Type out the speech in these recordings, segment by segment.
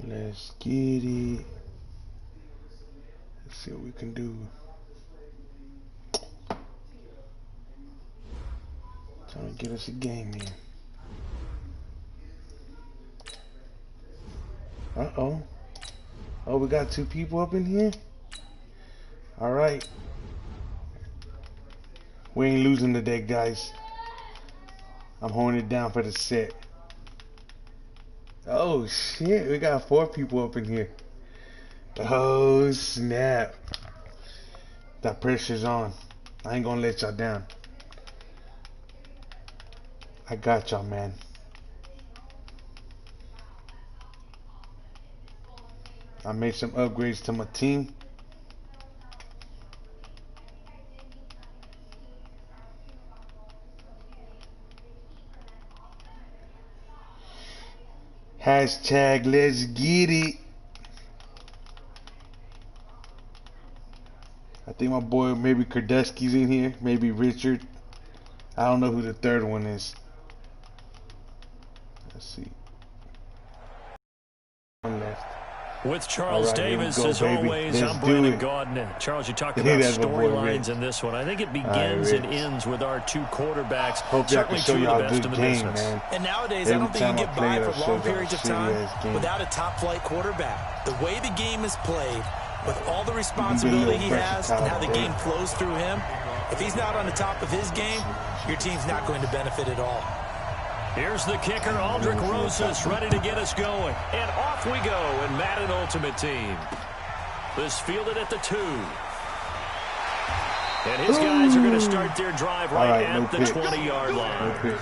Let's get it. Let's see what we can do. Trying to get us a game here. Uh-oh. Oh, we got two people up in here? Alright. We ain't losing today, guys. I'm holding it down for the set. Oh, shit. We got 4 people up in here. Oh, snap. That pressure's on. I ain't gonna let y'all down. I got y'all, man. I made some upgrades to my team. Hashtag let's get it. I think my boy, maybe Kardusky's in here. Maybe Richard. I don't know who the third one is. Let's see. One left. With Charles Davis, as always, I'm Brandon Gaudin. Charles, you talked about storylines in this one. I think it begins and ends with our two quarterbacks. Certainly two of the best in the business. And nowadays, I don't think you get by for long periods of time without a top-flight quarterback. The way the game is played, with all the responsibility he has and how the game flows through him, if he's not on the top of his game, your team's not going to benefit at all. Here's the kicker, Aldrick Rosas, ready to get us going. And off we go in Madden Ultimate Team. This fielded at the 2. And his guys are going to start their drive right at the 20-yard line. No pitch.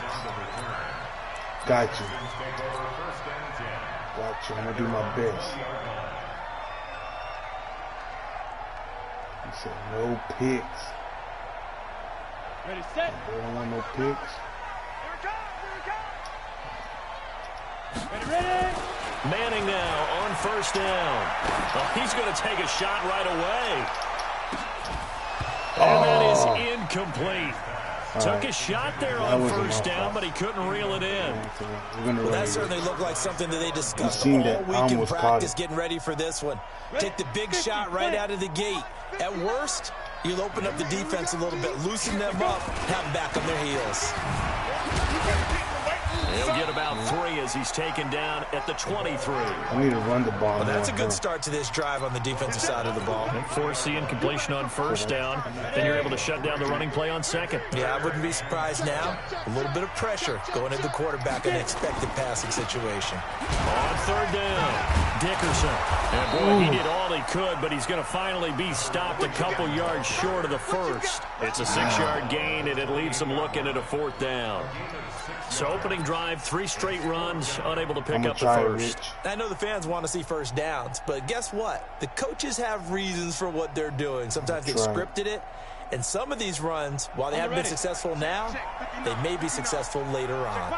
Got you. Got you. I'm going to do my best. He said no picks. Ready, set. I don't want no picks. Ready. Manning now on first down. Oh, he's going to take a shot right away. And that is incomplete. Took a shot there on first down, but he couldn't reel it in. Well, that certainly looked like something that they discussed all week in practice getting ready for this one. Take the big shot right out of the gate. At worst, you'll open up the defense a little bit, loosen them up, have them back on their heels. He'll get about 3 as he's taken down at the 23. I need to run the ball. Well, that's a good start to this drive on the defensive side of the ball. And force the incompletion on first down. Then you're able to shut down the running play on second. Yeah, I wouldn't be surprised now. A little bit of pressure going at the quarterback in an expected passing situation. On third down, Dickerson. And boy, he did all he could, but he's going to finally be stopped a couple yards short of the first. It's a 6-yard gain, and it leaves him looking at a 4th down. So opening drive, 3 straight runs, unable to pick up the first. I know the fans want to see first downs, but guess what? The coaches have reasons for what they're doing. Sometimes they've scripted it, and some of these runs, while they haven't been successful now, they may be successful later on.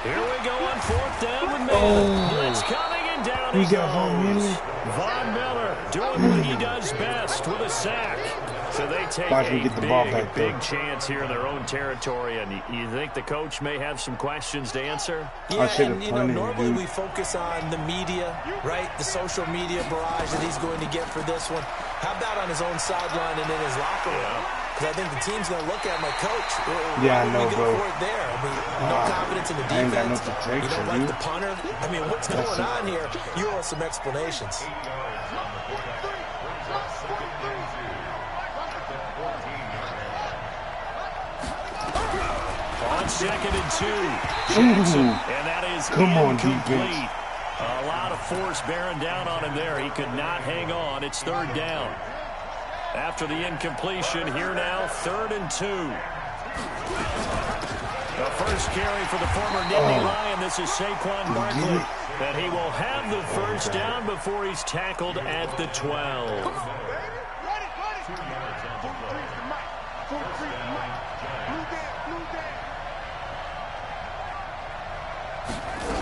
Here we go on 4th down with Miller. Blitz coming and down he goes. Von Miller doing what he does best with a sack. So they take a big chance here in their own territory, and you think the coach may have some questions to answer? Yeah, and normally we focus on the media, right? The social media barrage that he's going to get for this one. How about on his own sideline and in his locker room? Because I think the team's going to look at my coach. Yeah, I know, bro. There. I mean, no confidence in the defense. You don't like the punter. I mean, what's going on here? You owe some explanations. On 2nd and 2, Jackson, and that is incomplete. A lot of force bearing down on him there. He could not hang on. It's 3rd down. After the incompletion, here now, 3rd and 2. The first carry for the former Nittany Lion. This is Saquon Barkley. And he will have the first down before he's tackled at the 12.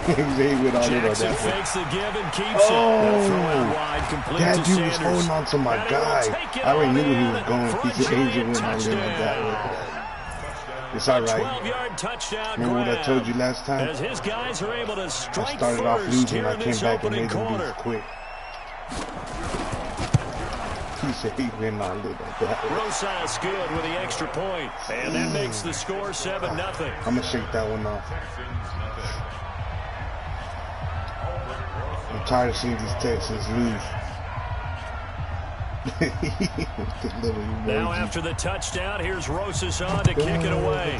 Jackson fakes the give and keeps it. Throw it wide, complete that to dude Sanders. was holding on to my guy. I already knew he was going. He said he went on there like that. It's all right. 12-yard touchdown. Remember what I told you last time? As his guys are able to strike I started off losing. I came back and made them quarter. lose quick. He said he been on it like that. Rosas good with the extra point. And that makes the score 7-0. I'm going to shake that one off. I'm tired of seeing these Texans lose. Now after the touchdown, here's Rosas on to kick it away.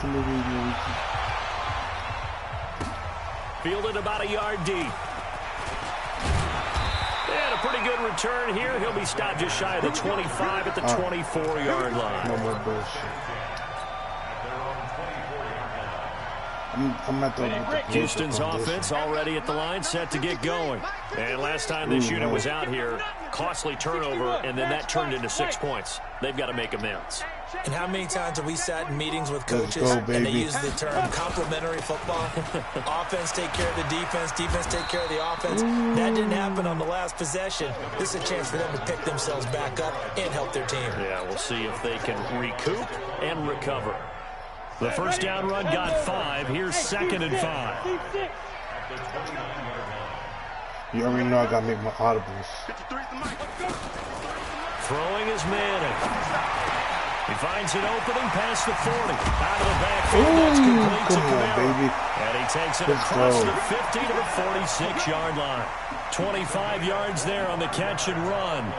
Fielded about a yard deep. And a pretty good return here. He'll be stopped just shy of the 25 at the 24-yard line. No more bullshit. I'm not throwing it. Houston's offense already at the line, set to get going. And last time this unit was out here, costly turnover, and then that turned into 6 points. They've got to make amends. And how many times have we sat in meetings with coaches and they use the term complementary football? Offense take care of the defense, defense take care of the offense. That didn't happen on the last possession. This is a chance for them to pick themselves back up and help their team. Yeah, we'll see if they can recoup and recover. The first down run got 5. Here's 2nd and 5. You already know I got to make my audibles. Throwing is Manning. He finds an opening past the 40. Out of the backfield, that's complete to Kamara. And he takes it across the 50 to the 46-yard line. 25 yards there on the catch and run.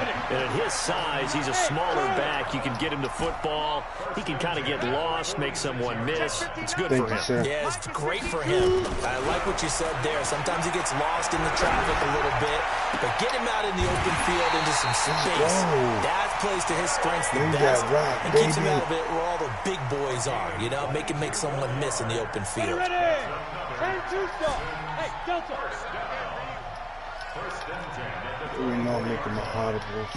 And at his size, he's a smaller back. You can get him to football. He can kind of get lost, make someone miss. It's good for him. Yeah, it's great for him. I like what you said there. Sometimes he gets lost in the traffic a little bit, but get him out in the open field into some space. That plays to his strengths the best and keeps him out of it where all the big boys are. You know, make someone miss in the open field. Hey, Delta. We know I'm making my audibles.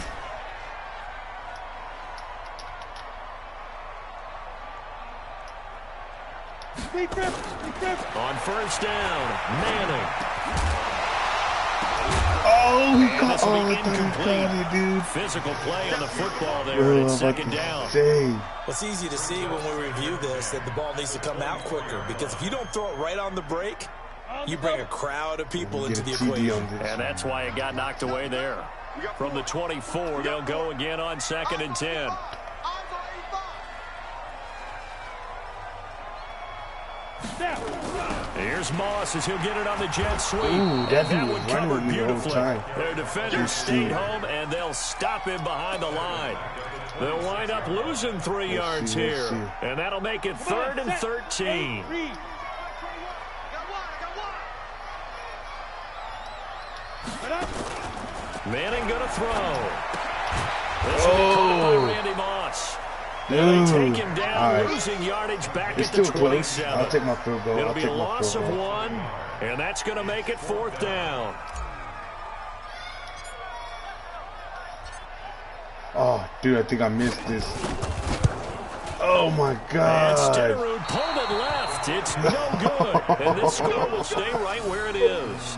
On first down, Manning. Oh, he caught it, dude. Physical play on the football there. It's 2nd down. It's easy to see when we review this that the ball needs to come out quicker, because if you don't throw it right on the break, you bring a crowd of people into the equation. And that's why it got knocked away there. From the 24, they'll go again on 2nd and 10. Here's Moss as he'll get it on the jet sweep. Ooh, that was covered beautifully. Their defenders stayed home, and they'll stop him behind the line. They'll wind up losing 3 yards here. And that'll make it 3rd and 13. Manning gonna throw. This will be caught by Randy Moss. And they take him down, losing yardage back at the 27. I'll take my field goal. It'll be a loss of 1, and that's going to make it 4th down. Oh, dude, I think I missed this. Oh, my God. And Stenerud pulled it left. It's no good. And this score will stay right where it is.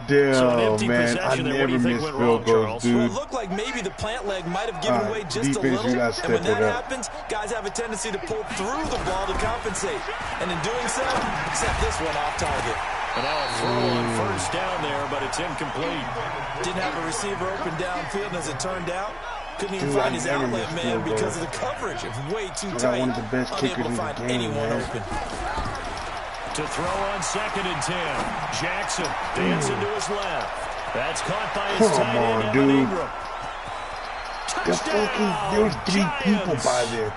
Damn, so man, I never miss field goals, dude. Well, it looked like maybe the plant leg might have given away just a little, and when that happens, guys have a tendency to pull through the ball to compensate, and in doing so, set this one off target. And now a throw on first down there, but it's incomplete. Didn't have a receiver open downfield, and as it turned out, couldn't even find his outlet man because of the coverage. It was way too tight, one of the best unable to find anyone open. To throw on 2nd and 10. Jackson dancing to his left. That's caught by his tight end, Evan Ingram. Touchdown! There was 3 people by there.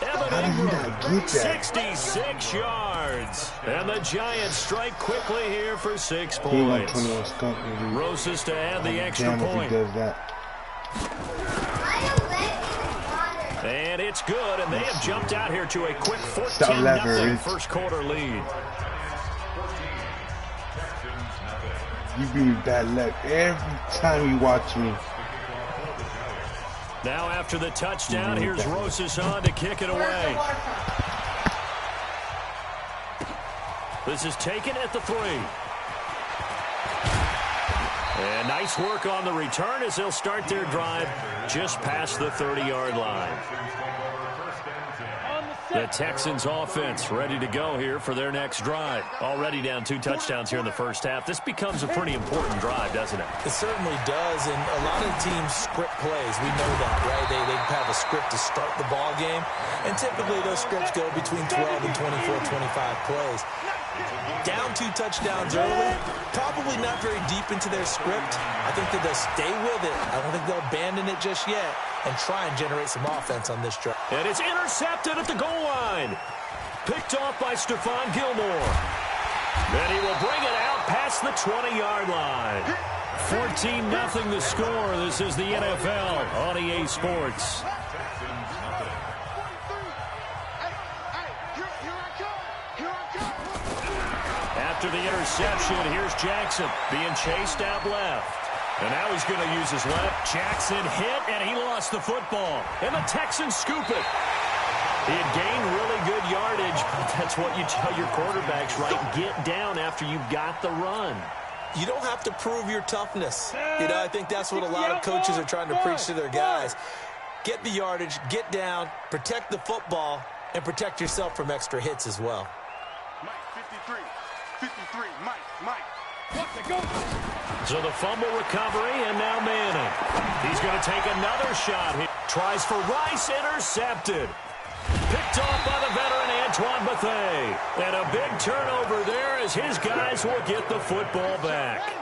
Evan Ingram, 66 yards. And the Giants strike quickly here for 6 points. Rosas to add the extra point. And it's good, and they have jumped out here to a quick 14-0 first quarter lead. You give me bad luck every time you watch me. Now after the touchdown, here's Rosas on to kick it away. This is taken at the 3. And nice work on the return as they'll start their drive just past the 30-yard line. The Texans offense ready to go here for their next drive. Already down 2 touchdowns here in the first half. This becomes a pretty important drive, doesn't it? It certainly does, and a lot of teams script plays. We know that, right? They have a script to start the ball game, and typically those scripts go between 12 and 24, 25 plays. Down 2 touchdowns early, probably not very deep into their script. I think that they'll stay with it. I don't think they'll abandon it just yet and try and generate some offense on this drive. And it's intercepted at the goal line. Picked off by Stephon Gilmore. Then he will bring it out past the 20-yard line. 14-0 the score. This is the NFL on EA Sports. After the interception, here's Jackson being chased out left. And now he's going to use his left. Jackson hit, and he lost the football. And the Texans scoop it. He had gained really good yardage, but that's what you tell your quarterbacks, right? Get down after you've got the run. You don't have to prove your toughness. You know, I think that's what a lot of coaches are trying to preach to their guys. Get the yardage, get down, protect the football, and protect yourself from extra hits as well. Mike, 53, Mike. So the fumble recovery, and now Manning. He's going to take another shot. He tries for Rice, intercepted. Picked off by the veteran Antoine Bethea. And a big turnover there as his guys will get the football back.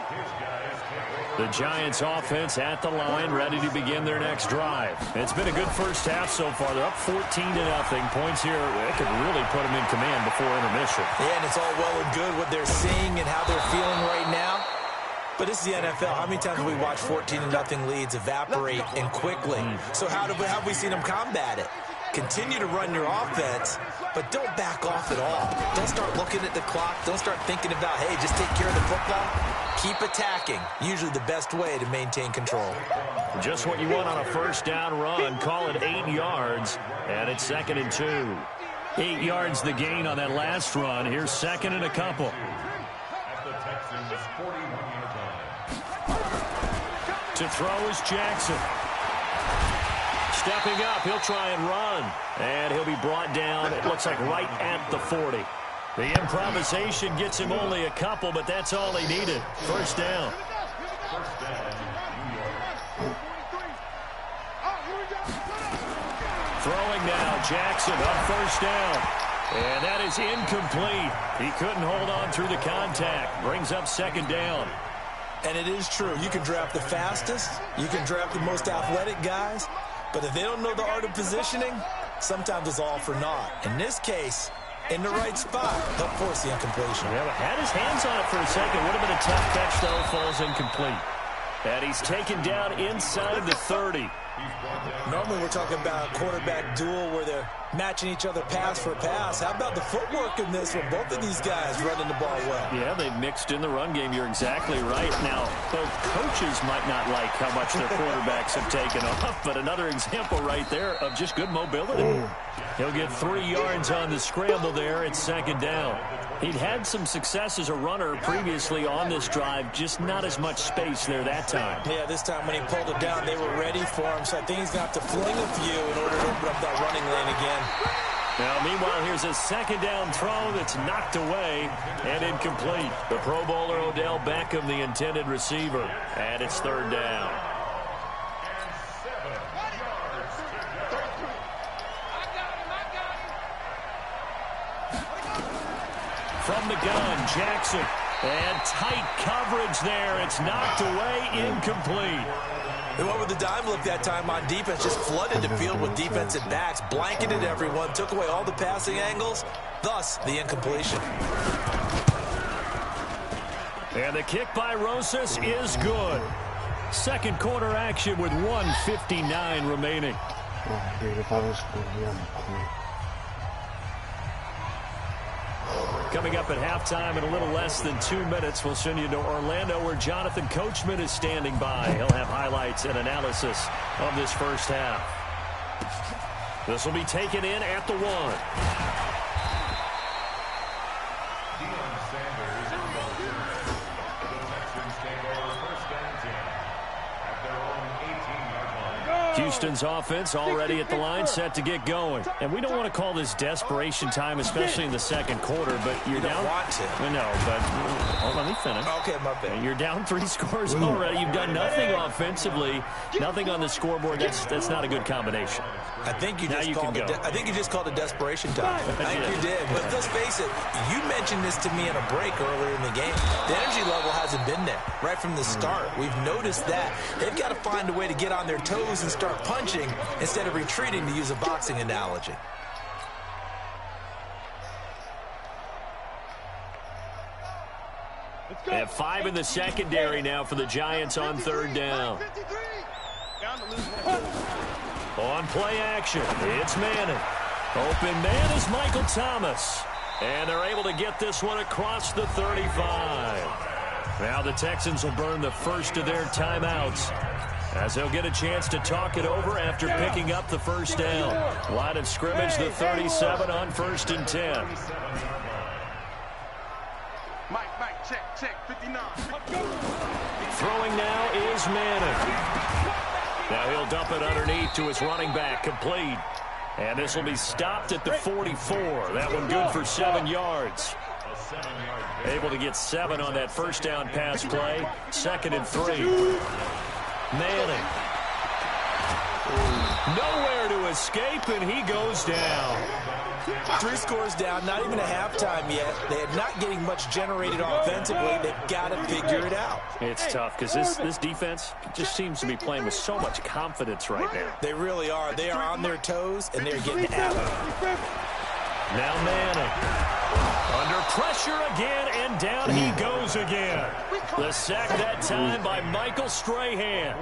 The Giants offense at the line, ready to begin their next drive. It's been a good first half so far. They're up 14-0. Points here, it could really put them in command before intermission. Yeah, and it's all well and good what they're seeing and how they're feeling right now. But this is the NFL. How many times have we watched 14-0 leads evaporate and quickly? So how have we seen them combat it? Continue to run your offense, but don't back off at all. Don't start looking at the clock. Don't start thinking about, hey, just take care of the football. Keep attacking. Usually the best way to maintain control. Just what you want on a first down run. Call it 8 yards, and it's 2nd and 2. 8 yards the gain on that last run. Here's 2nd and a couple. To throw is Jackson. Stepping up, he'll try and run. And he'll be brought down, it looks like right at the 40. The improvisation gets him only a couple, but that's all he needed. First down. Throwing now, Jackson on first down. And that is incomplete. He couldn't hold on through the contact. Brings up 2nd down. And it is true. You can draft the fastest. You can draft the most athletic guys. But if they don't know the art of positioning, sometimes it's all for naught. In this case, in the right spot, they'll force the incompletion. Yeah, had his hands on it for a second. Would have been a tough catch, though. Falls incomplete. And he's taken down inside the 30. Normally we're talking about a quarterback duel where they're matching each other pass for pass. How about the footwork in this with both of these guys running the ball well? Yeah, they've mixed in the run game. You're exactly right. Now, both coaches might not like how much their quarterbacks have taken off, but another example right there of just good mobility. He'll get 3 yards on the scramble there. It's 2nd down. He'd had some success as a runner previously on this drive, just not as much space there that time. Yeah, this time when he pulled it down, they were ready for him, so I think he's going to have to fling a few in order to open up that running lane again. Now, meanwhile, here's a 2nd down throw that's knocked away and incomplete. The Pro Bowler Odell Beckham, the intended receiver, and it's 3rd down. From the gun, Jackson. And tight coverage there. It's knocked away, incomplete. They went with the dime look that time on defense, just flooded the field with defensive backs, blanketed everyone, took away all the passing angles, thus the incompletion. And the kick by Rosas is good. 2nd quarter action with 1:59 remaining. Coming up at halftime in a little less than 2 minutes, we'll send you to Orlando where Jonathan Coachman is standing by. He'll have highlights and analysis of this first half. This will be taken in at the 1. Houston's offense already at the line, set to get going. And we don't want to call this desperation time, especially in the second quarter, but you're down. Want to. I know, but let me finish. Okay, my bad. You're down 3 scores already. You've done nothing offensively, nothing on the scoreboard. That's not a good combination. I think you just called it desperation time. I think you did. But let's face it, you mentioned this to me in a break earlier in the game. The energy level hasn't been there right from the start. We've noticed that. They've got to find a way to get on their toes and start punching instead of retreating, to use a boxing analogy. They have 5 in the secondary now for the Giants on 3rd down. On play action, it's Manning. Open man is Michael Thomas. And they're able to get this one across the 35. Now the Texans will burn the first of their timeouts, as they'll get a chance to talk it over after picking up the first down. Line of scrimmage, the 37 on 1st and 10. Mike, check, 59. Throwing now is Manning. Now he'll dump it underneath to his running back, complete. And this will be stopped at the 44. That one good for 7 yards. Able to get 7 on that first down pass play. 2nd and 3. Manning. Nowhere to escape, and he goes down. 3 scores down, not even a halftime yet. They're not getting much generated offensively. They've got to figure it out. It's tough because this defense just seems to be playing with so much confidence right now. They really are. They are on their toes, and they're getting after it. Now Manning. Under pressure again, and down he goes again. The sack that time by Michael Strahan.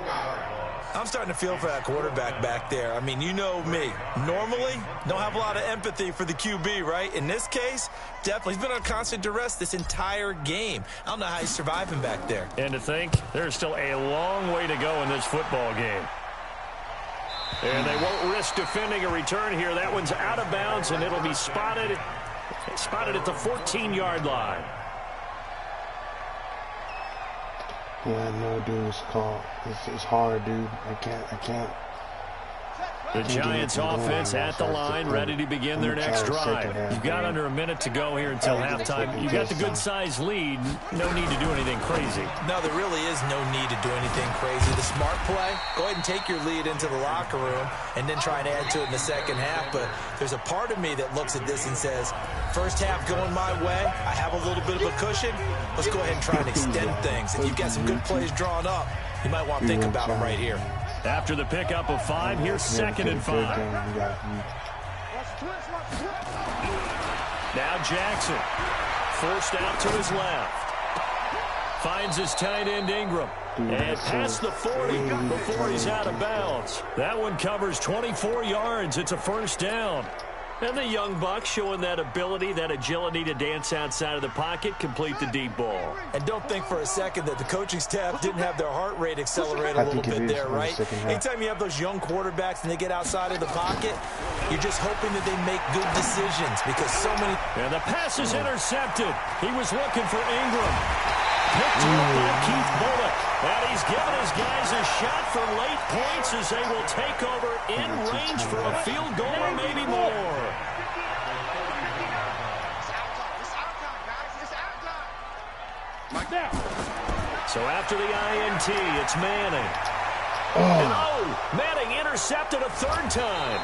I'm starting to feel for that quarterback back there. I mean, you know me. Normally, don't have a lot of empathy for the QB, right? In this case, definitely. He's been on constant duress this entire game. I don't know how he's surviving back there. And to think, there's still a long way to go in this football game. And they won't risk defending a return here. That one's out of bounds, and it'll be spotted at the 14-yard line. Yeah, no, dude, it's hard, dude. I can't. The Giants offense at the line, ready to begin their next drive. You've got under a minute to go here until halftime. You've got the good-sized lead. No need to do anything crazy. No, there really is no need to do anything crazy. The smart play, go ahead and take your lead into the locker room and then try and add to it in the second half. But there's a part of me that looks at this and says, first half going my way, I have a little bit of a cushion. Let's go ahead and try and extend things. If you've got some good plays drawn up, you might want to think about them right here. After the pickup of 5, here's 2nd and 5. Now Jackson, forced out to his left. Finds his tight end Ingram. And past the 40 before he's out of bounds. That one covers 24 yards. It's a first down. And the young buck showing that ability, that agility to dance outside of the pocket, complete the deep ball. And don't think for a second that the coaching staff didn't have their heart rate accelerate a little bit there, right? Anytime you have those young quarterbacks and they get outside of the pocket, you're just hoping that they make good decisions because so many... And the pass is intercepted. He was looking for Ingram. Picked up by Keith Bullock. And he's given his guys a shot for late points as they will take over in range for a field goal or maybe more. So after the INT, it's Manning. And Manning intercepted a 3rd time.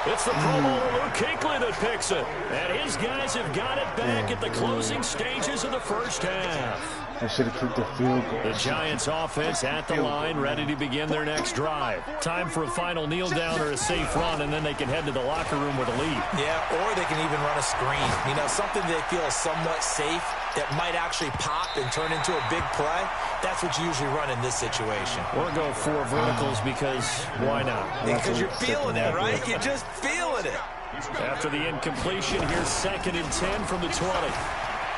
It's the Pro Bowler Luke Kuechly that picks it. And his guys have got it back at the closing stages of the first half. They should have kicked the field goal. The Giants offense at the line, ready to begin their next drive. Time for a final kneel down or a safe run, and then they can head to the locker room with a lead. Yeah, or they can even run a screen. You know, something they feel is somewhat safe that might actually pop and turn into a big play. That's what you usually run in this situation. Or go 4 verticals because why not? Because you're feeling it, right? You're just feeling it. After the incompletion, here's 2nd and 10 from the 20.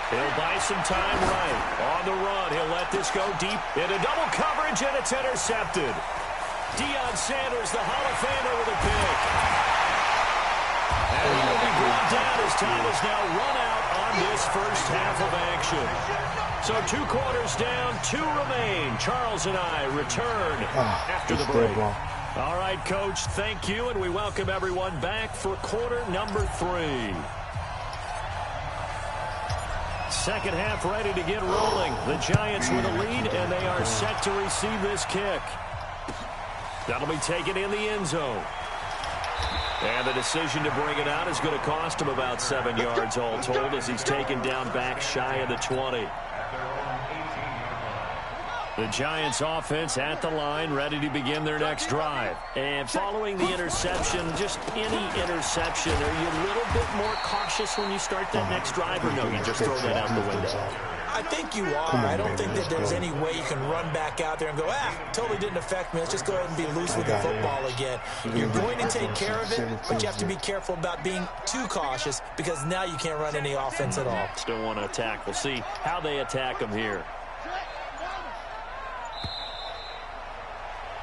He'll buy some time right. On the run, he'll let this go deep into double coverage, and it's intercepted. Deion Sanders, the Hall of Famer, with a pick. And he will be brought down as time is now run out on this first half of action. So 2 quarters down, 2 remain. Charles and I return after the break. All right, Coach, thank you, and we welcome everyone back for quarter number 3. Second half ready to get rolling. The Giants with a lead, and they are set to receive this kick. That'll be taken in the end zone. And the decision to bring it out is going to cost him about 7 yards all told as he's taken down back shy of the 20. The Giants offense at the line, ready to begin their next drive. And following the interception, just any interception, are you a little bit more cautious when you start that next drive, or no, you just throw that out the window? I think you are. I don't think that there's any way you can run back out there and go, totally didn't affect me. Let's just go ahead and be loose with the football again. You're going to take care of it, but you have to be careful about being too cautious because now you can't run any offense at all. Still want to attack. We'll see how they attack them here.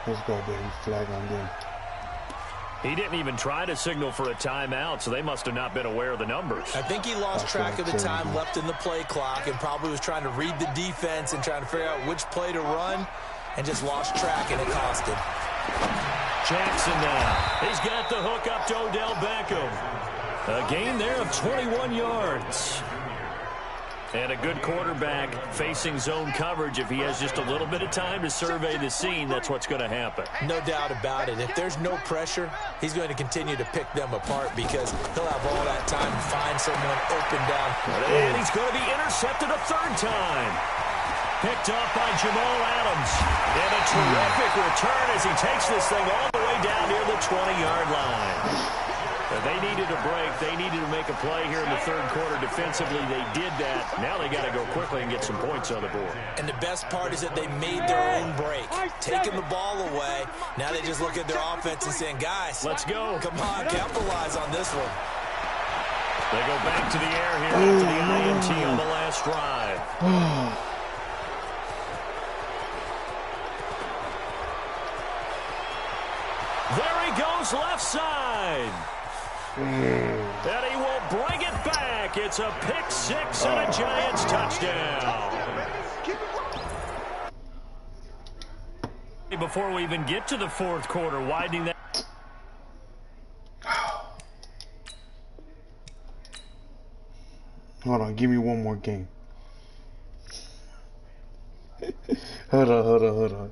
Let's go, baby. Flag on them. He didn't even try to signal for a timeout, so they must have not been aware of the numbers. I think he lost track of the time left in the play clock and probably was trying to read the defense and trying to figure out which play to run and just lost track, and it cost him. Jackson now. He's got the hook up to Odell Beckham. A gain there of 21 yards. And a good quarterback facing zone coverage. If he has just a little bit of time to survey the scene, that's what's going to happen. No doubt about it. If there's no pressure, he's going to continue to pick them apart because he'll have all that time to find someone open down. And he's going to be intercepted a third time. Picked up by Jamal Adams. And a terrific return as he takes this thing all the way down near the 20-yard line. They needed a break. They needed to make a play here in the third quarter defensively. They did that. Now they got to go quickly and get some points on the board. And the best part is that they made their own break, taking the ball away. Now they just look at their offense and saying, guys, let's go. Come on, capitalize on this one. They go back to the air here after the INT on the last drive. There he goes, left side. And he will bring it back. It's a pick six and a Giants touchdown. Before we even get to the fourth quarter, widening that. Hold on, give me one more game. Hold on.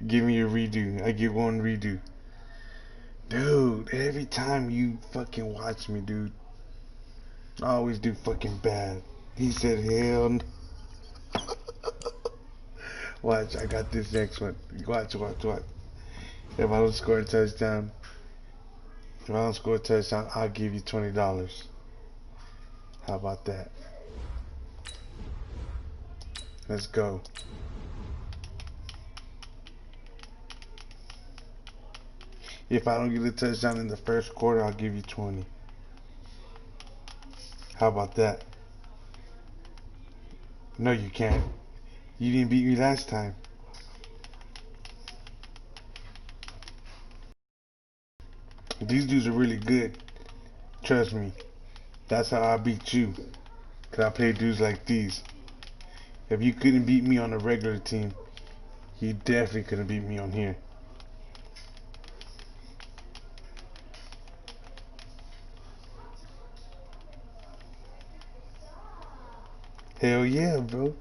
Give me a redo. I get one redo. Dude, every time you fucking watch me, dude, I always do fucking bad. He said, hell no. Watch, I got this next one. Watch. If I don't score a touchdown, I'll give you $20. How about that? Let's go. If I don't get a touchdown in the first quarter, I'll give you 20. How about that? No, you can't. You didn't beat me last time. These dudes are really good. Trust me. That's how I beat you. Because I play dudes like these. If you couldn't beat me on a regular team, you definitely couldn't beat me on here. Hell yeah, bro.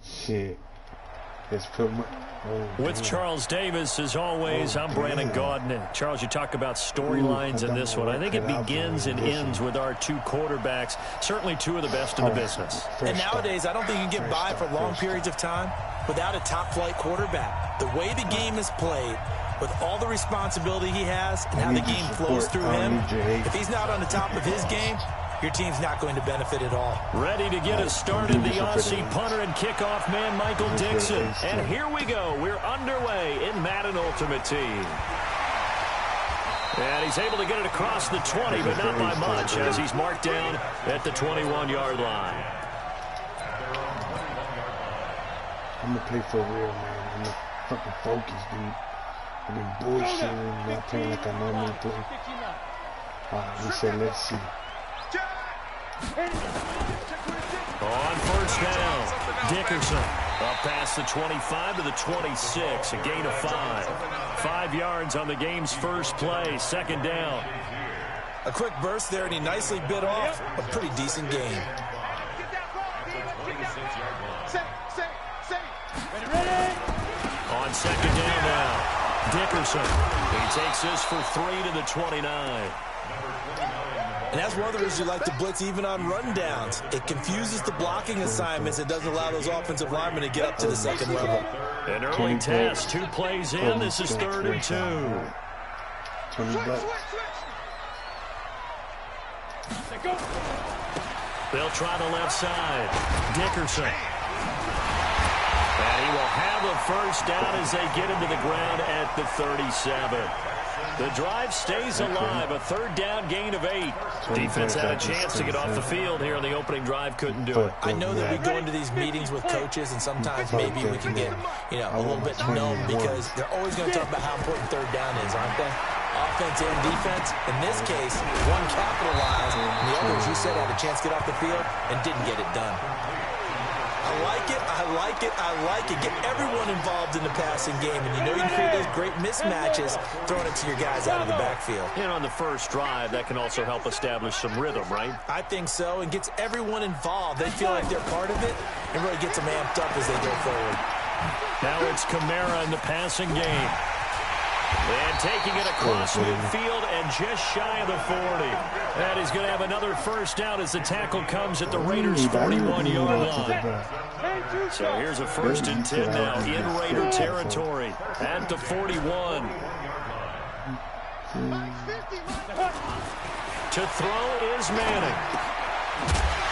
Shit. Let's put my... With Charles Davis, as always, I'm Brandon Gaudin. Charles, you talk about storylines in this one. I think it begins and ends with our two quarterbacks, certainly two of the best in the business. And nowadays, I don't think you can get by for long periods of time without a top-flight quarterback. The way the game is played, with all the responsibility he has and how the game flows through him, if he's not on the top of his game, your team's not going to benefit at all. Ready to get us started, the Aussie punter and kickoff man, Michael Dixon. And here we go. We're underway in Madden Ultimate Team. And he's able to get it across the 20, but not by much, as he's marked down at the 21-yard line. I'm going to play for real, man. I'm going to fucking focus, dude. I've been bullshitting, not playing like I normally play. Alright, we said, let's see. On first down, Dickerson. Up past the 25 to the 26, a gain of 5. 5 yards on the game's first play, second down. A quick burst there, and he nicely bit off a pretty decent gain. On second down now, Dickerson. He takes this for 3 to the 29. And that's one of the reasons you like to blitz even on rundowns. It confuses the blocking assignments. It doesn't allow those offensive linemen to get up to the second level. An early test, 2 plays in. This is 3rd and 2. They'll try the left side. Dickerson. And he will have a first down as they get him to the ground at the 37. The drive stays alive, a 3rd down gain of 8. Defense had a chance to get off the field here on the opening drive, couldn't do it. I know that we go into these meetings with coaches, and sometimes maybe we can get, a little bit numb because they're always going to talk about how important 3rd down is, aren't they? Offense and defense. In this case, one capitalized, and the other, as you said, had a chance to get off the field and didn't get it done. I like it, I like it, I like it. Get everyone involved in the passing game, and you can create those great mismatches throwing it to your guys out of the backfield. And on the first drive, that can also help establish some rhythm, right? I think so, and gets everyone involved. They feel like they're part of it, and really gets them amped up as they go forward. Now it's Kamara in the passing game. And taking it across midfield and just shy of the 40. And he's going to have another first down as the tackle comes at the Raiders' 41-yard line. So here's a 1st and 10 now in Raider territory at the 41. To throw is Manning.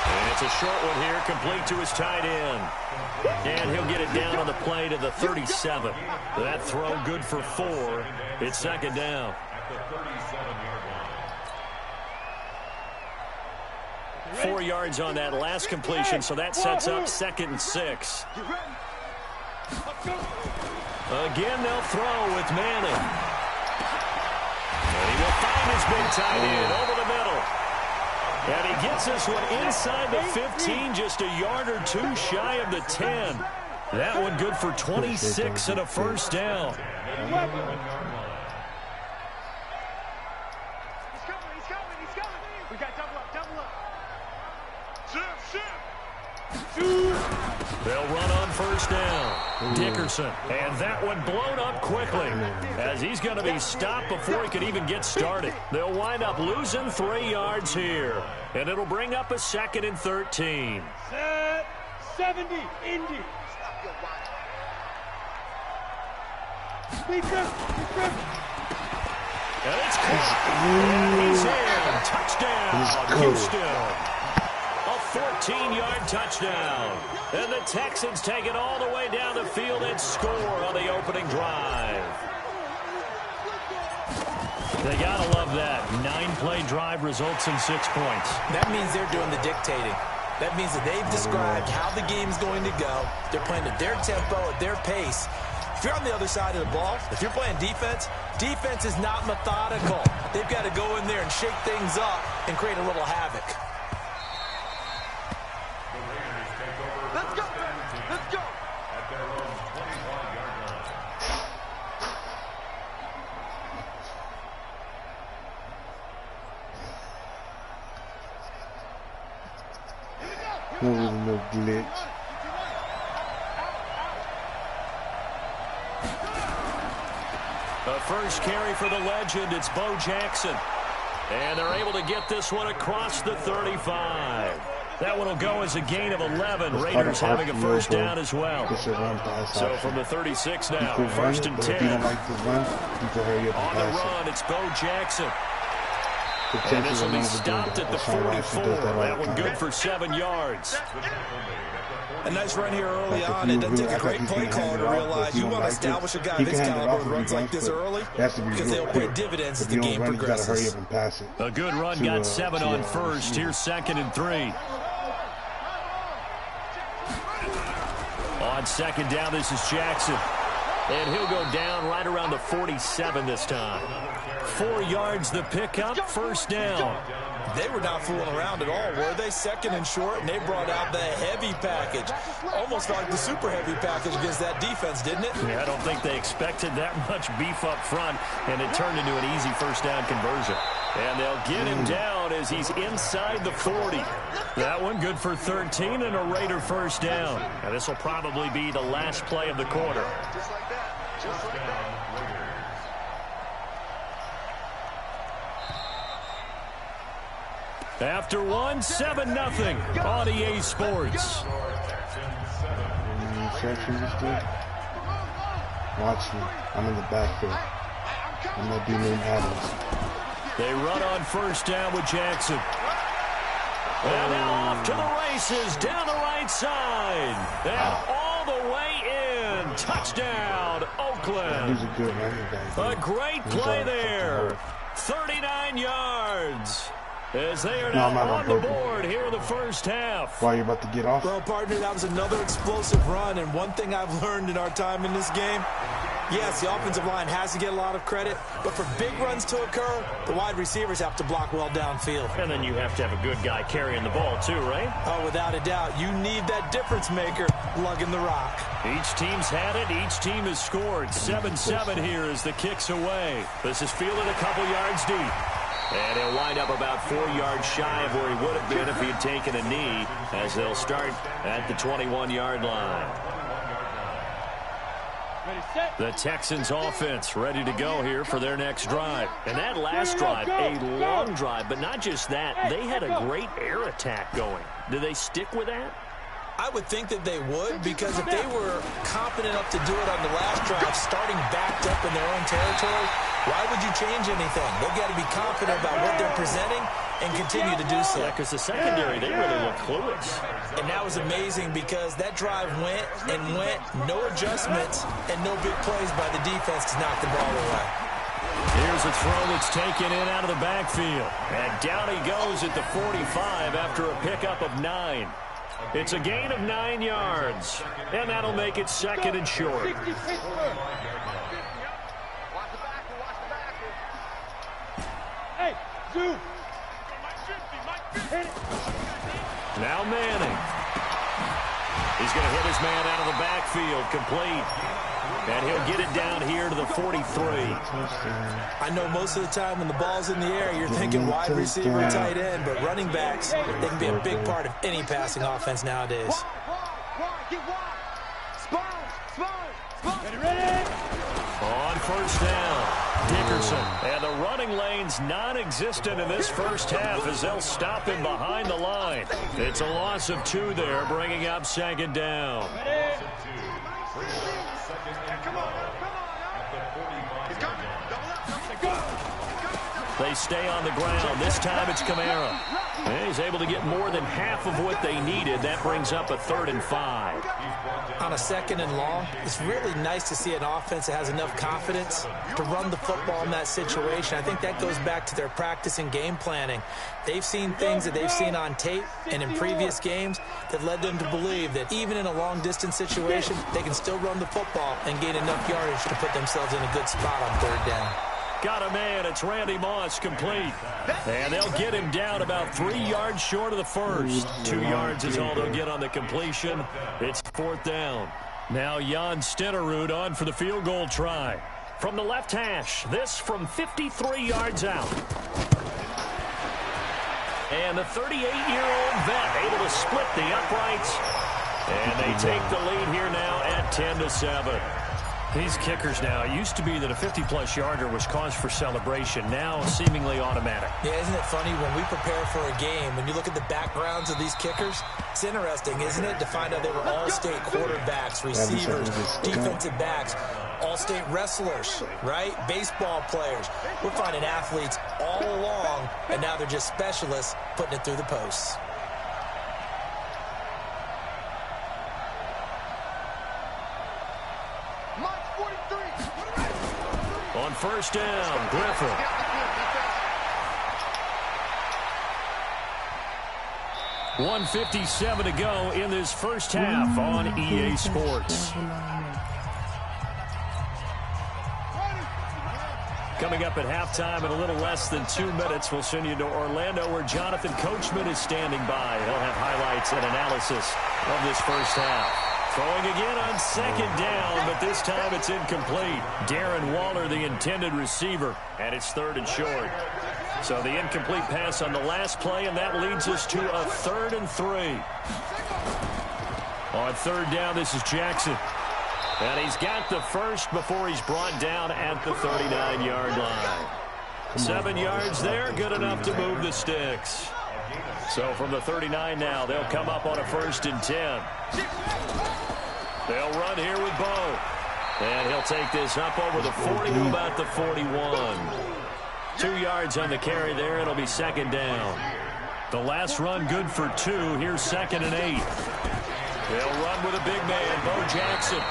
And it's a short one here, complete to his tight end. And he'll get it down on the play to the 37. That throw good for 4. It's 2nd down. Four yards on that last completion, so that sets up 2nd and 6. Again, they'll throw with Manning. And he will find his big tight end over the middle. And he gets this one inside the 15, just a yard or 2 shy of the 10. That one good for 26 and a first down. He's coming. We got double up. They'll run on first down. Dickerson. And that one blown up quickly as he's going to be stopped before he can even get started. They'll wind up losing 3 yards here. And it'll bring up a 2nd and 13. Set 70, Indy. And it's caught. And he's in. Touchdown, Houston. A 14-yard touchdown. And the Texans take it all the way down the field and score on the opening drive. They got to love that. 9-play drive results in 6 points. That means they're doing the dictating. That means that they've described how the game's going to go. They're playing at their tempo, at their pace. If you're on the other side of the ball, if you're playing defense, defense is not methodical. They've got to go in there and shake things up and create a little havoc. Let's go. No glitch. The first carry for the legend, it's Bo Jackson. And they're able to get this one across the 35. That one will go as a gain of 11. Raiders having a first down as well. So from the 36 now, 1st and 10. On the run, it's Bo Jackson. And this will be stopped at the 44. That one good for 7 yards. A nice run here early on. It doesn't take a great play caller to realize you want to establish a guy of his caliber with runs like this early because they'll pay dividends as the game progresses. A good run got 7 on first. Here's 2nd and 3. On 2nd down, this is Jackson. And he'll go down right around the 47 this time. 4 yards the pickup, first down. They were not fooling around at all, were they? Second and short, and they brought out the heavy package. Almost like the super heavy package against that defense, didn't it? Yeah, I don't think they expected that much beef up front, and it turned into an easy first down conversion. And they'll get him down as he's inside the 40. That one good for 13 and a Raider first down. Now this will probably be the last play of the quarter. Just like that. Just like that. After one, 7-0 on EA Sports. Watch me. I'm in the backfield. I'm going to be named Adams. They run on first down with Jackson. And now off to the races down the right side. And all the way in. Touchdown, Oakland. He's a good running back. A great play there. 39 yards. As they are now on the board here in the first half. Why, you about to get off? Well, partner, that was another explosive run, and one thing I've learned in our time in this game, yes, the offensive line has to get a lot of credit, but for big runs to occur, the wide receivers have to block well downfield. And then you have to have a good guy carrying the ball too, right? Oh, without a doubt. You need that difference maker lugging the rock. Each team's had it. Each team has scored. 7-7 here as the kick's away. This is fielded a couple yards deep. And he'll wind up about 4 yards shy of where he would have been if he had taken a knee, as they'll start at the 21-yard line. The Texans offense ready to go here for their next drive. And that last drive, a long drive, but not just that, they had a great air attack going. Do they stick with that? I would think that they would, because if they were confident enough to do it on the last drive, starting backed up in their own territory, why would you change anything? They've got to be confident about what they're presenting and continue to do so. Yeah, because the secondary, they really look clueless. And that was amazing because that drive went and went, no adjustments, and no big plays by the defense to knock the ball away. Here's a throw that's taken in out of the backfield. And down he goes at the 45 after a pickup of 9. It's a gain of 9 yards, and that'll make it second and short. Hey, Zoo! Now Manning. He's going to hit his man out of the backfield, complete. And he'll get it down here to the 43. I know most of the time when the ball's in the air, you're thinking wide receiver, tight end, but running backs, they can be a big part of any passing offense nowadays. On first down, Dickerson. And the running lane's non-existent in this first half as they'll stop him behind the line. It's a loss of 2 there, bringing up second down. They stay on the ground. This time it's Kamara. And he's able to get more than half of what they needed. That brings up a 3rd and 5. On a 2nd and long, it's really nice to see an offense that has enough confidence to run the football in that situation. I think that goes back to their practice and game planning. They've seen things that they've seen on tape and in previous games that led them to believe that even in a long-distance situation, they can still run the football and gain enough yardage to put themselves in a good spot on 3rd down. Got a man. It's Randy Moss, complete. And they'll get him down about 3 yards short of the first. 2 yards is all they'll get on the completion. It's 4th down. Now Jan Stenerud on for the field goal try. From the left hash, this from 53 yards out. And the 38-year-old vet able to split the uprights. And they take the lead here now at 10-7. These kickers now, it used to be that a 50-plus yarder was cause for celebration. Now seemingly automatic. Yeah, isn't it funny when we prepare for a game, when you look at the backgrounds of these kickers, it's interesting, isn't it, to find out they were all-state quarterbacks, receivers, defensive backs, all-state wrestlers, right? Baseball players. We're finding athletes all along, and now they're just specialists putting it through the posts. On first down, Griffin. .157 to go in this first half on EA Sports. Coming up at halftime in a little less than 2 minutes, we'll send you to Orlando where Jonathan Coachman is standing by. He'll have highlights and analysis of this first half. Throwing again on second down, but this time it's incomplete. Darren Waller, the intended receiver, and it's 3rd and short. So the incomplete pass on the last play, and that leads us to a 3rd and 3. On 3rd down, this is Jackson. And he's got the first before he's brought down at the 39-yard line. 7 yards there, good enough to move the sticks. So from the 39 now, they'll come up on a 1st and 10. They'll run here with Bo. And he'll take this up over the 40 to about the 41. 2 yards on the carry there. It'll be 2nd down. The last run good for 2. Here's 2nd and 8. They'll run with a big man, Bo Jackson.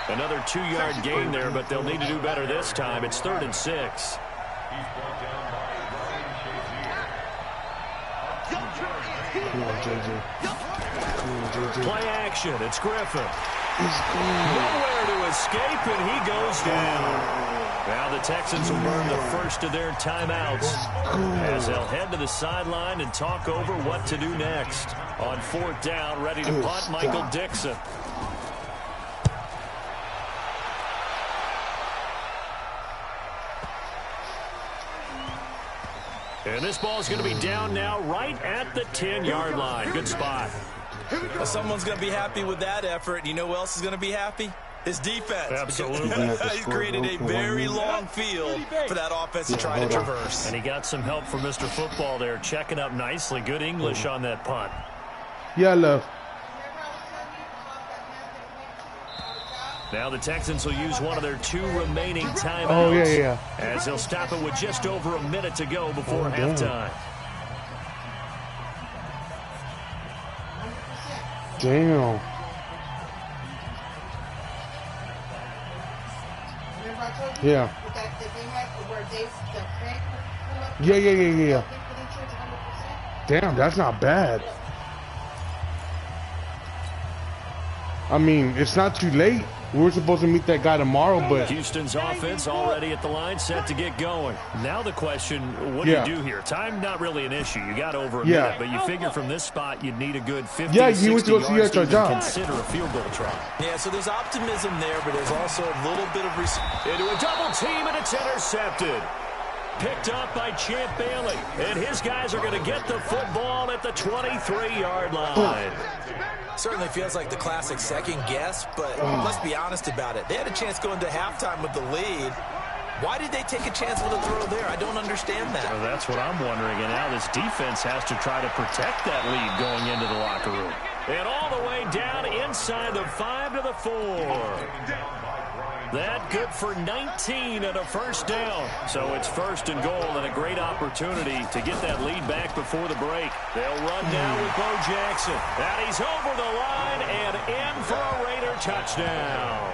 Another 2-yard gain there, but they'll need to do better this time. It's 3rd and 6. Come on, JJ. Come on, JJ. Play action. It's Griffin. Nowhere to escape, and he goes down. Now the Texans will burn the first of their timeouts as they'll head to the sideline and talk over what to do next. On 4th down, ready to punt, Michael Dixon. And this ball is going to be down now right at the 10-yard line. Good spot. Well, someone's going to be happy with that effort. You know who else is going to be happy? His defense. Absolutely. He's created a very long field for that offense to try to traverse. And he got some help from Mr. Football there, checking up nicely. Good English on that punt. Yeah, love. Now the Texans will use one of their 2 remaining timeouts. Oh, yeah. As they'll stop it with just over a minute to go before halftime. Damn. Yeah. Yeah. Damn, that's not bad. I mean, it's not too late. We're supposed to meet that guy tomorrow, but Houston's offense already at the line, set to get going. Now the question, what do you do here? Time not really an issue. You got over a minute, but you figure from this spot you'd need a good 50 to 60 yards to even consider a field goal try. Yeah, so there's optimism there, but there's also a little bit of into a double team, and it's intercepted. Picked up by Champ Bailey, and his guys are going to get the football at the 23-yard line. Certainly feels like the classic second guess, but let's be honest about it. They had a chance going to halftime with the lead. Why did they take a chance with a throw there? I don't understand that. Well, that's what I'm wondering. And now this defense has to try to protect that lead going into the locker room. And all the way down inside the 5 to the 4. That good for 19 and a 1st down. So it's 1st and goal and a great opportunity to get that lead back before the break. They'll run down with Bo Jackson. And he's over the line and in for a Raider touchdown.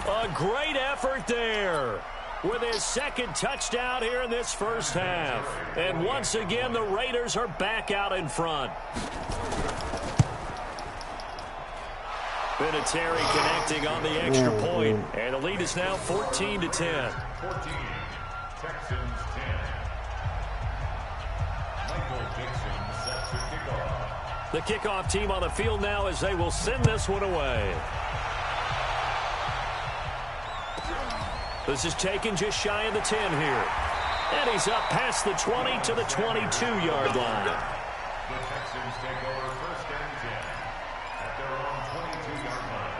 A great effort there with his 2nd touchdown here in this first half. And once again, the Raiders are back out in front. Vinatieri connecting on the extra point. And the lead is now 14 to 10. 14, Texans 10. Michael Dixon sets the kickoff. The kickoff team on the field now as they will send this one away. This is taken just shy of the 10 here. And he's up past the 20 to the 22-yard line. The Texans take over 1st and 10 at their own 22-yard line.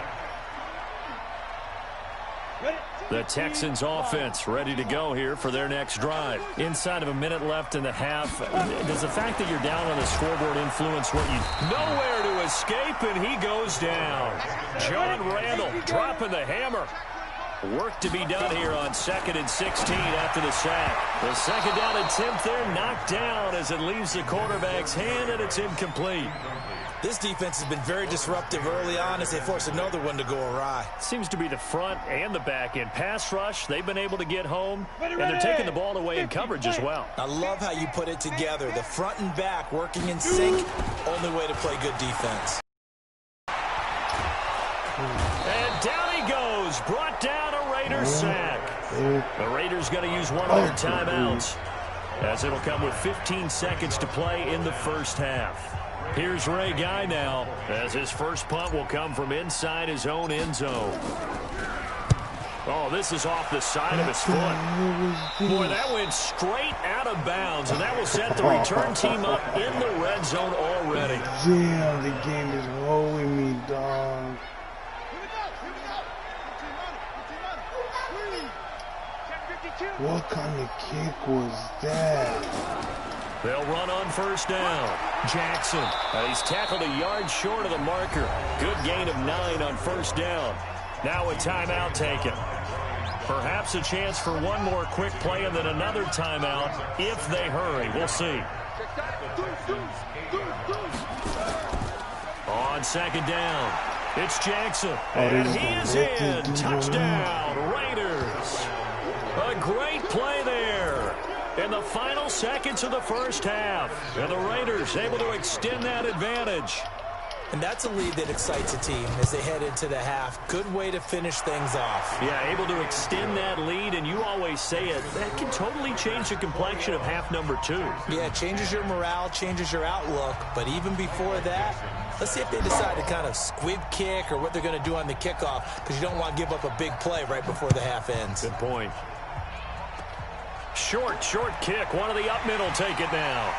The Texans offense ready to go here for their next drive. Inside of a minute left in the half. Does the fact that you're down on the scoreboard influence what you... Nowhere to escape, and he goes down. John Randall dropping the hammer. Work to be done here on 2nd and 16 after the sack. The 2nd down attempt there knocked down as it leaves the quarterback's hand, and it's incomplete. This defense has been very disruptive early on as they force another one to go awry. Seems to be the front and the back end. Pass rush, they've been able to get home, and they're taking the ball away in coverage as well. I love how you put it together. The front and back working in sync, only way to play good defense. And down he goes, brought down a Raider sack. The Raiders going to use one of their timeouts, as it'll come with 15 seconds to play in the first half. Here's Ray Guy now, as his first punt will come from inside his own end zone. Oh, this is off the side of his foot. Boy, that went straight out of bounds, and that will set the return team up in the red zone already. Damn, the game is holding me, dog. What kind of kick was that? They'll run on first down. Jackson, he's tackled a yard short of the marker. Good gain of 9 on first down. Now a timeout taken. Perhaps a chance for one more quick play and then another timeout if they hurry. We'll see. On second down, it's Jackson. And he is in. Touchdown, Raiders. A great play there in the final seconds of the first half. And the Raiders able to extend that advantage. And that's a lead that excites a team as they head into the half. Good way to finish things off. Yeah, able to extend that lead, and you always say it, that can totally change the complexion of half number 2. Yeah, it changes your morale, changes your outlook. But even before that, let's see if they decide to kind of squib kick or what they're going to do on the kickoff, because you don't want to give up a big play right before the half ends. Good point. Short kick. One of the up mid will take it now.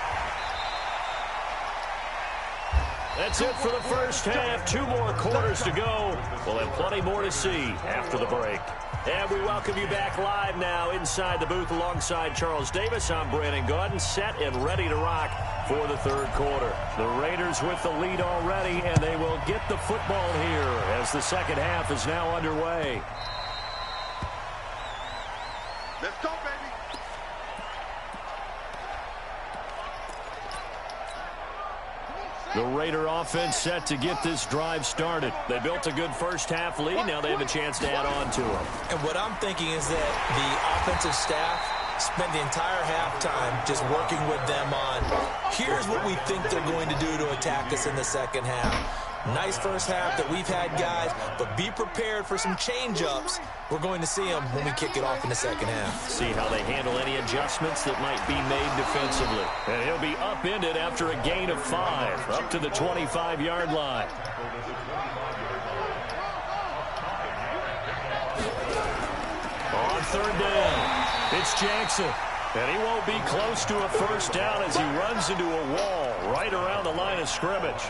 That's it for the first half. 2 more quarters to go. We'll have plenty more to see after the break. And we welcome you back live now inside the booth alongside Charles Davis. I'm Brandon Gaudin, set and ready to rock for the third quarter. The Raiders with the lead already, and they will get the football here as the second half is now underway. Let's go, baby. The Raider offense set to get this drive started. They built a good first half lead. Now they have a chance to add on to it. And what I'm thinking is that the offensive staff spent the entire halftime just working with them on, here's what we think they're going to do to attack us in the second half. Nice first half that we've had, guys, but be prepared for some change-ups. We're going to see them when we kick it off in the second half. See how they handle any adjustments that might be made defensively. And he'll be upended after a gain of 5, up to the 25-yard line. On third down, it's Jackson. And he won't be close to a first down as he runs into a wall right around the line of scrimmage.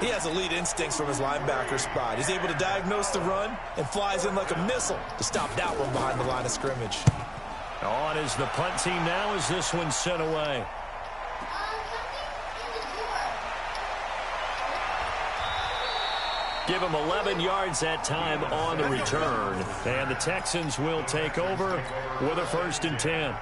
He has elite instincts from his linebacker spot. He's able to diagnose the run and flies in like a missile to stop that one behind the line of scrimmage. On is the punt team now as this one's sent away. Give him 11 yards that time on the return. And the Texans will take over with a 1st and 10.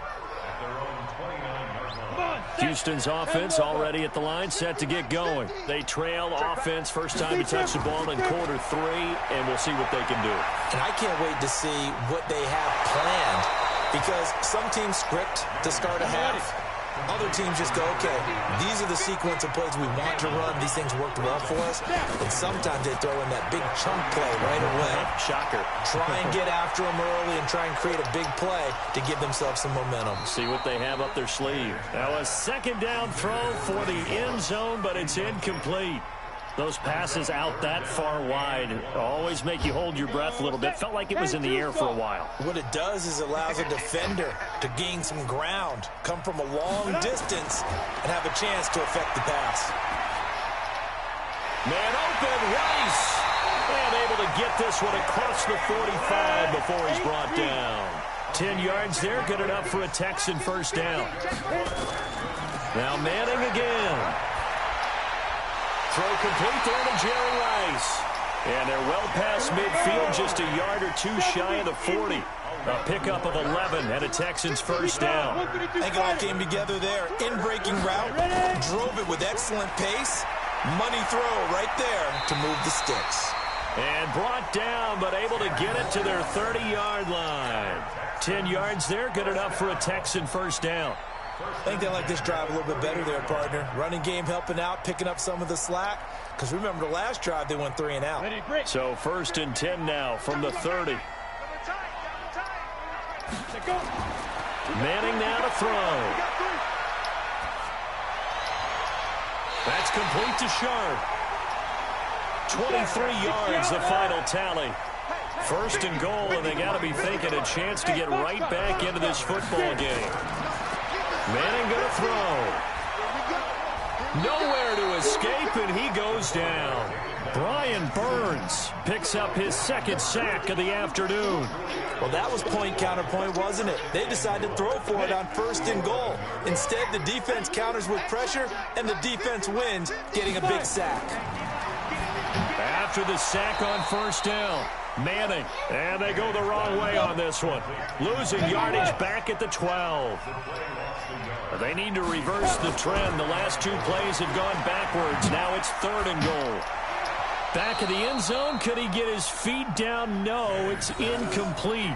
Houston's offense already at the line, set to get going. They trail offense first time to touch the ball in quarter 3, and we'll see what they can do. And I can't wait to see what they have planned, because some teams script to start a half. Other teams just go, okay, these are the sequence of plays we want to run. These things worked well for us. And sometimes they throw in that big chunk play right away. Shocker. Try and get after them early and try and create a big play to give themselves some momentum. See what they have up their sleeve. Now a second down throw for the end zone, but it's incomplete. Those passes out that far wide always make you hold your breath a little bit. Felt like it was in the air for a while. What it does is it allows a defender to gain some ground, come from a long distance, and have a chance to affect the pass. Man open, Rice. And able to get this one across the 45 before he's brought down. 10 yards there, good enough for a Texan first down. Now Manning again. Throw complete there to Jerry Rice. And they're well past midfield, just a yard or 2 shy of the 40. A pickup of 11 and a Texans first down. I think it all came together there. In-breaking route, drove it with excellent pace. Money throw right there to move the sticks. And brought down, but able to get it to their 30-yard line. 10 yards there, good enough for a Texan first down. I think they like this drive a little bit better there, partner. Running game helping out, picking up some of the slack. Because remember, the last drive, they went 3 and out. So 1st and 10 now from the 30. Manning now to throw. That's complete to Sharp. 23 yards, the final tally. First and goal, and they got to be thinking a chance to get right back into this football game. Manning going to throw. Nowhere to escape, and he goes down. Brian Burns picks up his second sack of the afternoon. Well, that was point counterpoint, wasn't it? They decided to throw for it on first and goal. Instead, the defense counters with pressure, and the defense wins, getting a big sack. After the sack on first down, Manning, and they go the wrong way on this one. Losing yardage back at the 12. They need to reverse the trend. The last two plays have gone backwards. Now it's third and goal. Back of the end zone. Could he get his feet down? No, it's incomplete.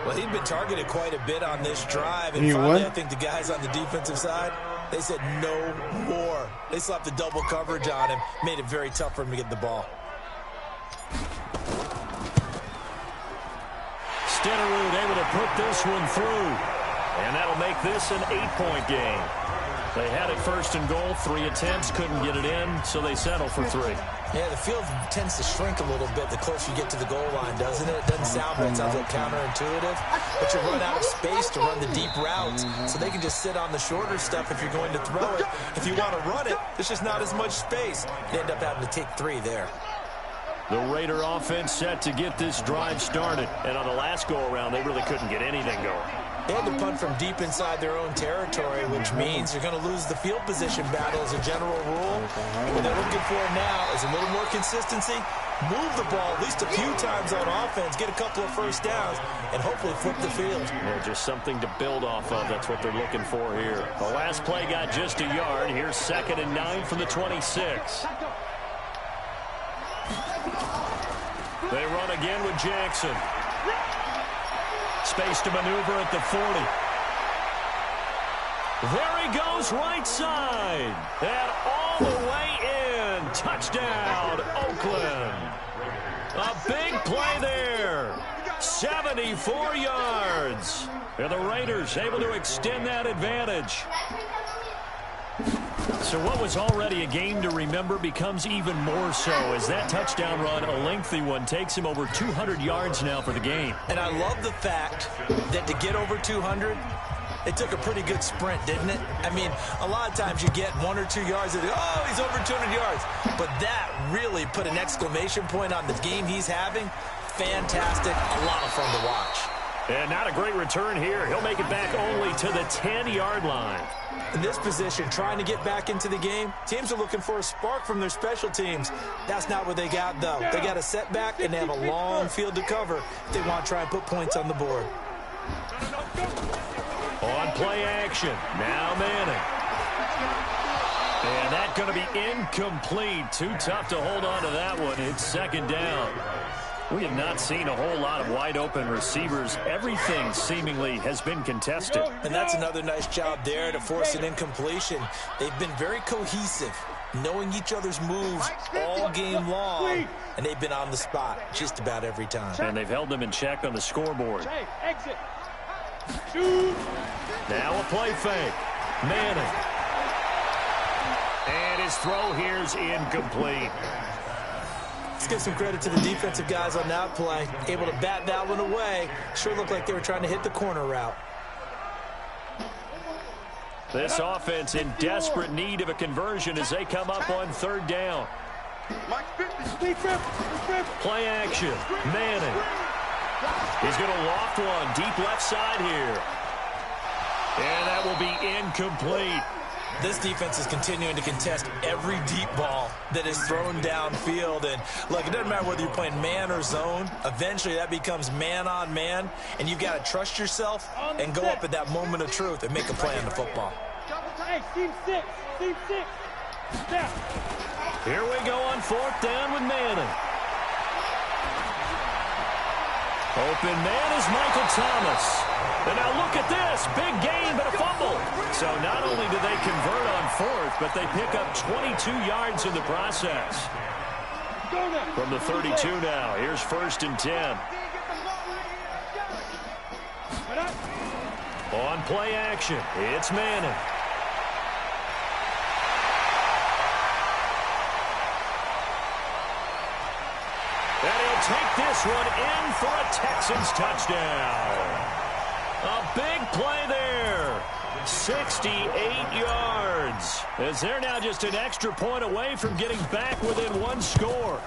Well, he'd been targeted quite a bit on this drive. And finally, I think the guys on the defensive side, they said no more. They slapped the double coverage on him. Made it very tough for him to get the ball. Stenerud able to put this one through. And that'll make this an 8-point game. They had it first and goal, 3 attempts, couldn't get it in, so they settle for 3. Yeah, the field tends to shrink a little bit the closer you get to the goal line, doesn't it? It doesn't sound right. It sounds like counterintuitive. But you run out of space to run the deep routes, so they can just sit on the shorter stuff if you're going to throw it. If you want to run it, there's just not as much space. They end up having to take 3 there. The Raider offense set to get this drive started. And on the last go-around, they really couldn't get anything going. They had to punt from deep inside their own territory, which means you're going to lose the field position battle as a general rule. What they're looking for now is a little more consistency, move the ball at least a few times on offense, get a couple of first downs, and hopefully flip the field. Yeah, just something to build off of. That's what they're looking for here. The last play got just a yard. Here's 2nd and 9 from the 26. They run again with Jackson. Space to maneuver at the 40. There he goes, right side. And all the way in. Touchdown, Oakland. A big play there. 74 yards. And the Raiders able to extend that advantage. So what was already a game to remember becomes even more so as that touchdown run, a lengthy one, takes him over 200 yards now for the game. And I love the fact that to get over 200, it took a pretty good sprint, didn't it? I mean, a lot of times you get 1 or 2 yards and oh, he's over 200 yards. But that really put an exclamation point on the game he's having. Fantastic. A lot of fun to watch. And not a great return here. He'll make it back only to the 10-yard line. In this position, trying to get back into the game, teams are looking for a spark from their special teams. That's not what they got, though. They got a setback, and they have a long field to cover if they want to try and put points on the board. On play action, now Manning. And that's going to be incomplete. Too tough to hold on to that one. It's 2nd down. We have not seen a whole lot of wide-open receivers. Everything seemingly has been contested. And that's another nice job there to force an incompletion. They've been very cohesive, knowing each other's moves all game long, and they've been on the spot just about every time. And they've held them in check on the scoreboard. Now a play fake. Manning. And his throw here's incomplete. Let's give some credit to the defensive guys on that play. Able to bat that one away. Sure looked like they were trying to hit the corner route. This offense in desperate need of a conversion as they come up on 3rd down. Play action. Manning. He's going to loft one deep left side here. And that will be incomplete. This defense is continuing to contest every deep ball that is thrown downfield. And, look, it doesn't matter whether you're playing man or zone. Eventually, that becomes man-on-man, and you've got to trust yourself and go up at that moment of truth and make a play on the football. Hey, team 6. Step. Here we go on 4th down with Manning. Open man is Michael Thomas. And now look at this. Big gain, but a fumble. So not only do they convert on 4th, but they pick up 22 yards in the process. From the 32 now, here's 1st and 10. On play action, it's Manning. And he'll take this one in for a Texans touchdown. A big play there. 68 yards. As they're now just an extra point away from getting back within one score.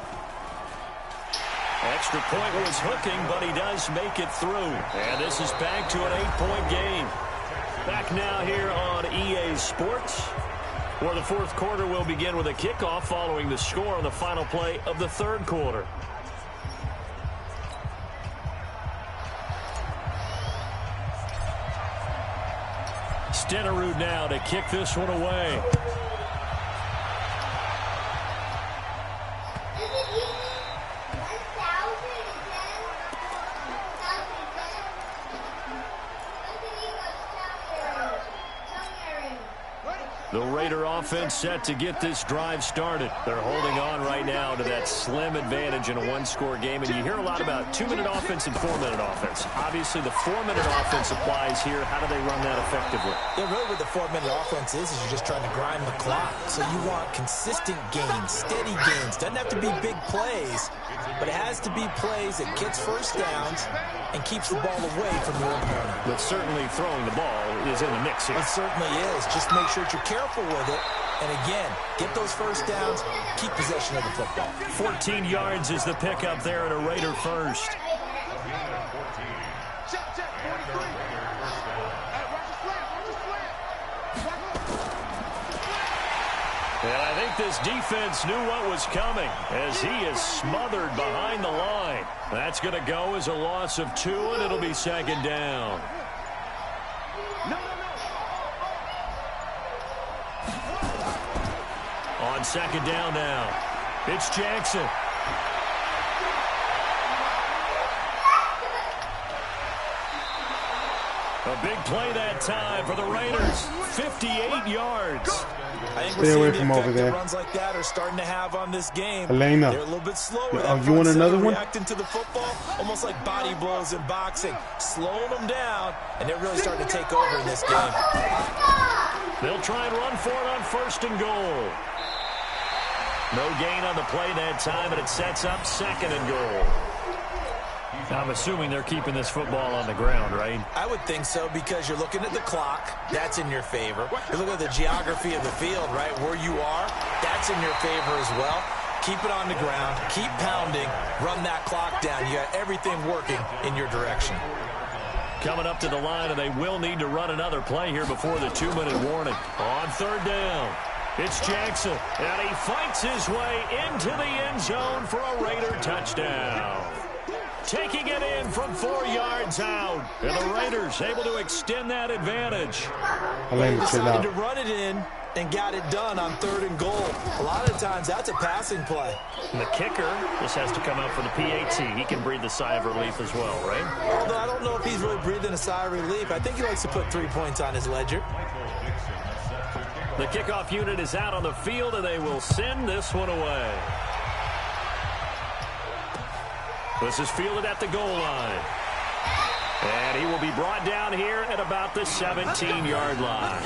Extra point was hooking, but he does make it through. And this is back to an 8-point game. Back now here on EA Sports, where the fourth quarter will begin with a kickoff following the score on the final play of the third quarter. Stenerud now to kick this one away. The Raider offense set to get this drive started. They're holding on right now to that slim advantage in a one-score game. And you hear a lot about 2-minute offense and 4-minute offense. Obviously, the 4-minute offense applies here. How do they run that effectively? Yeah, really what the 4-minute offense is you're just trying to grind the clock. So you want consistent gains, steady gains. Doesn't have to be big plays, but it has to be plays that gets first downs and keeps the ball away from your opponent. But certainly throwing the ball is in the mix here. It certainly is. Just make sure that you're careful with it. And again, get those first downs, keep possession of the football. 14 yards is the pickup there at a Raider first. And I think this defense knew what was coming as he is smothered behind the line. That's going to go as a loss of 2, and it'll be second down. On second down now, it's Jackson. A big play that time for the Raiders. 58 yards. I think we're seeing the effect that runs like that are starting to have on this game. Elena. They're a little bit slower. Oh, you want another one? Reacting to the football, almost like body blows in boxing. Slowing them down, and they're really starting to take over in this game. They'll try and run for it on first and goal. No gain on the play that time, and it sets up second and goal. I'm assuming they're keeping this football on the ground, right? I would think so, because you're looking at the clock. That's in your favor. You're looking at the geography of the field, right? Where you are, that's in your favor as well. Keep it on the ground. Keep pounding. Run that clock down. You got everything working in your direction. Coming up to the line, and they will need to run another play here before the 2-minute warning. On third down, it's Jackson, and he fights his way into the end zone for a Raider touchdown. Taking it in from 4 yards out, and the Raiders able to extend that advantage. They decided to run it in and got it done on third and goal. A lot of times, that's a passing play. And the kicker just has to come out for the PAT. He can breathe the sigh of relief as well, right? Although I don't know if he's really breathing a sigh of relief. I think he likes to put 3 points on his ledger. The kickoff unit is out on the field, and they will send this one away. This is fielded at the goal line. And he will be brought down here at about the 17-yard line.